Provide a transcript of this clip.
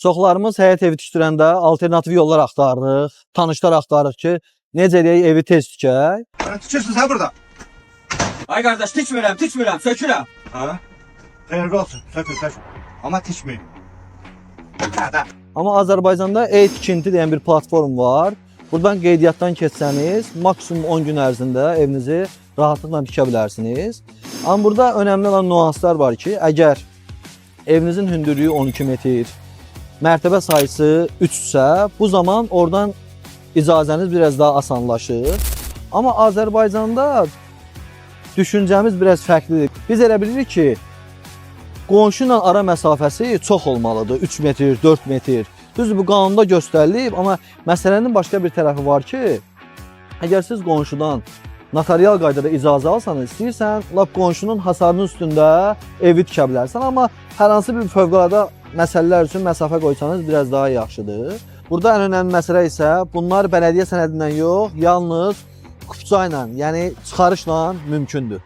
Çoxlarımız həyət evi tikdirəndə alternativ yollar axtarırıq, tanışlar axtarırıq ki, necə eləyək evi tez tikək. Tikirsin sən burada. Ay qardaş, tikmirəm, sökürəm. Ha? Xeyirli olsun, sökür. Amma tikmir. Amma Azərbaycanda e-tikinti deyən bir platform var. Buradan qeydiyyatdan keçsəniz, maksimum 10 gün ərzində evinizi rahatlıqla tikə bilərsiniz. Amma burada önəmli olan nüanslar var ki, əgər evinizin hündürlüyü 12 metr, mərtəbə sayısı 3-sə, bu zaman oradan icazəniz biraz daha asanlaşır. Amma Azərbaycanda düşüncəmiz biraz fərqlidir. Biz elə bilirik ki, qonşu ilə ara məsafəsi çox olmalıdır, 3 metr, 4 metr. Düzdür, bu qanunda göstərilib, amma məsələnin başqa bir tərəfi var ki, əgər siz qonşudan notarial qaydada icazə alsanız, istəyirsən, lap qonşunun hasarının üstündə evi tikə bilərsən, amma hər hansı bir fövqəladə məsələlər üçün məsafə qoysanız biraz daha yaxşıdır. Burada ən önəmli məsələ isə bunlar bələdiyyə sənədindən yox, yalnız kupça ilə, yəni çıxarışla mümkündür.